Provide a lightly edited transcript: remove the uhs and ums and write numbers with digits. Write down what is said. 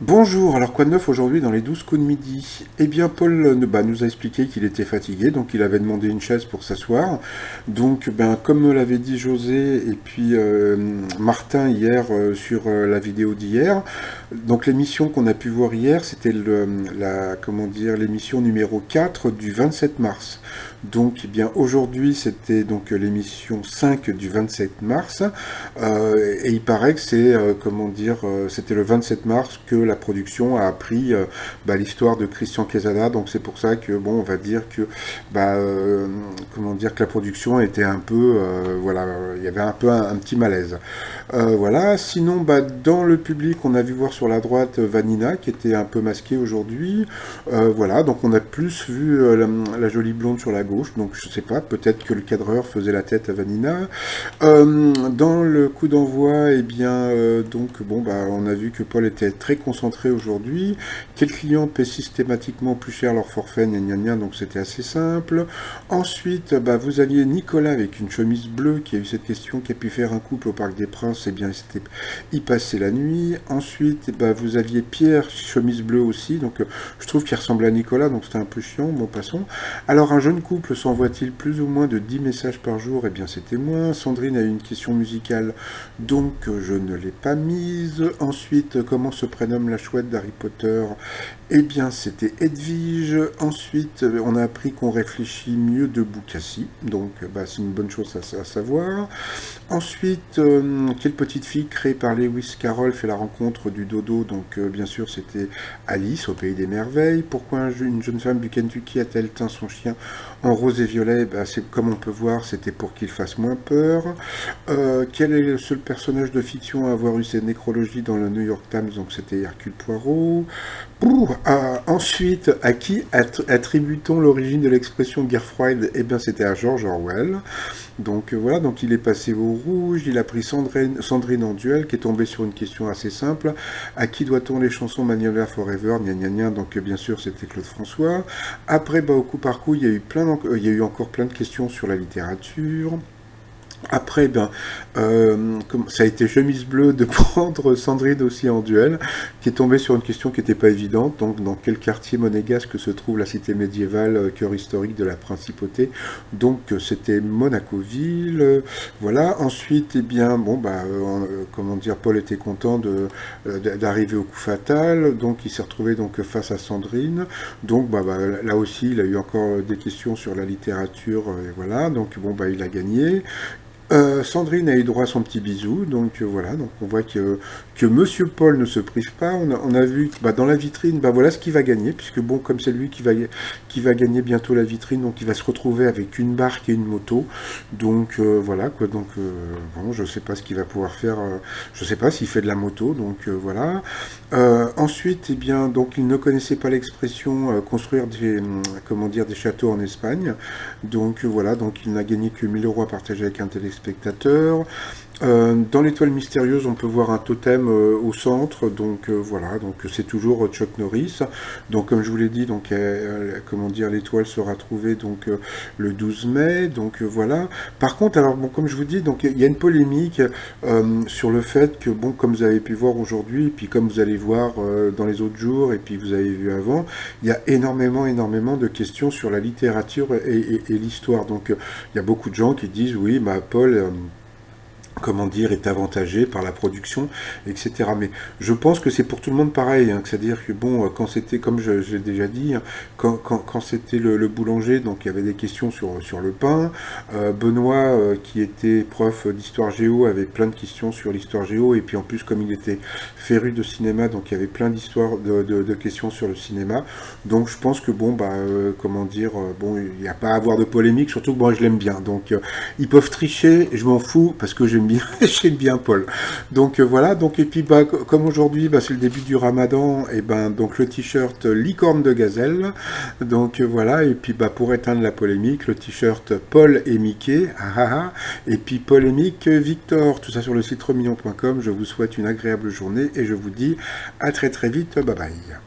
Bonjour, alors quoi de neuf aujourd'hui dans les 12 coups de midi? Eh bien, Paul nous a expliqué qu'il était fatigué, donc il avait demandé une chaise pour s'asseoir. Donc, comme me l'avait dit José et puis Martin hier sur la vidéo d'hier, donc l'émission qu'on a pu voir hier, c'était comment dire, l'émission numéro 4 du 27 mars. Donc, eh bien, aujourd'hui, c'était donc l'émission 5 du 27 mars, et il paraît que c'était le 27 mars que la production a appris l'histoire de Christian Quesada. Donc, c'est pour ça que, bon, on va dire que, comment dire, que la production était un peu, voilà, il y avait un peu un petit malaise. Voilà. Sinon, dans le public, on a vu voir sur la droite Vanina qui était un peu masquée aujourd'hui. Voilà, donc on a plus vu la jolie blonde sur la gauche. Donc je sais pas, peut-être que le cadreur faisait la tête à Vanina. Dans le coup d'envoi, eh bien, on a vu que Paul était très concentré aujourd'hui. Quel client paie systématiquement plus cher leur forfait, gna gna gna, donc c'était assez simple. Ensuite, vous aviez Nicolas avec une chemise bleue qui a eu cette question, qui a pu faire un couple au Parc des Princes, eh bien, c'était y passer la nuit. Ensuite, vous aviez Pierre, chemise bleue aussi, donc je trouve qu'il ressemblait à Nicolas, donc c'était un peu chiant, bon, passons. Alors, un jeune couple s'envoie-t-il plus ou moins de 10 messages par jour? Eh bien, c'était moins. Sandrine a eu une question musicale, donc je ne l'ai pas mise. Ensuite, comment se prénomme la chouette d'Harry Potter? Eh bien, c'était Edwige. Ensuite, on a appris qu'on réfléchit mieux debout qu'assis, donc c'est une bonne chose à savoir. Ensuite, quelle petite fille créée par Lewis Carroll fait la rencontre du dodo? Donc, bien sûr, c'était Alice au Pays des Merveilles. Pourquoi une jeune femme du Kentucky a-t-elle teint son chien en rose et violet? C'est comme on peut voir, c'était pour qu'il fasse moins peur. Quel est le seul personnage de fiction à avoir eu ses nécrologies dans le New York Times? Donc, c'était Hercule Poirot. Ensuite, à qui attribue-t-on l'origine de l'expression guerre froide? Eh bien, c'était à George Orwell. Donc voilà, donc il est passé au rouge, il a pris Sandrine en duel, qui est tombée sur une question assez simple. À qui doit-on les chansons Magnolia Forever, gna gna gna? Donc bien sûr, c'était Claude François. Après, au coup par coup, il y a eu encore plein de questions sur la littérature. Après, ça a été chemise bleue de prendre Sandrine aussi en duel, qui est tombée sur une question qui n'était pas évidente. Donc, dans quel quartier monégasque se trouve la cité médiévale, cœur historique de la principauté? Donc, c'était Monaco-Ville. Voilà. Ensuite, comment dire, Paul était content d'arriver au coup fatal. Donc, il s'est retrouvé donc face à Sandrine. Donc, là aussi, il a eu encore des questions sur la littérature. Et voilà. Donc, il a gagné. Sandrine a eu droit à son petit bisou, donc voilà, donc on voit que Monsieur Paul ne se prive pas. On a vu dans la vitrine, voilà ce qu'il va gagner, puisque bon, comme c'est lui qui va gagner bientôt la vitrine, donc il va se retrouver avec une barque et une moto. Donc voilà quoi, donc bon, je sais pas ce qu'il va pouvoir faire, je sais pas s'il fait de la moto, donc voilà. Ensuite, eh bien, donc il ne connaissait pas l'expression construire des châteaux en Espagne. Donc voilà, donc il n'a gagné que 1 000 € à partager avec un téléspectateur. Dans l'étoile mystérieuse, on peut voir un totem au centre, donc voilà, donc c'est toujours Chuck Norris. Donc comme je vous l'ai dit, donc comment dire, l'étoile sera trouvée donc le 12 mai, donc voilà. Par contre, alors bon, comme je vous dis, donc il y a une polémique sur le fait que bon, comme vous avez pu voir aujourd'hui, et puis comme vous allez voir dans les autres jours, et puis vous avez vu avant, il y a énormément de questions sur la littérature et l'histoire. Donc il y a beaucoup de gens qui disent oui, Paul comment dire, est avantagé par la production, etc. Mais je pense que c'est pour tout le monde pareil, hein, c'est-à-dire que bon, quand c'était, comme je l'ai déjà dit, hein, quand c'était le boulanger, donc il y avait des questions sur le pain. Benoît, qui était prof d'histoire géo, avait plein de questions sur l'histoire géo, et puis en plus, comme il était féru de cinéma, donc il y avait plein d'histoires, de questions sur le cinéma. Donc je pense que bon, comment dire, bon, il n'y a pas à avoir de polémique, surtout que moi je l'aime bien. Donc ils peuvent tricher, je m'en fous, parce que j'aime bien, j'aime bien Paul. Donc voilà, donc et puis comme aujourd'hui c'est le début du Ramadan, et donc le t-shirt licorne de gazelle. Donc voilà, et puis pour éteindre la polémique, le t-shirt Paul et Mickey, et puis polémique Victor, tout ça sur le site remillon.com. Je vous souhaite une agréable journée et je vous dis à très très vite, bye bye.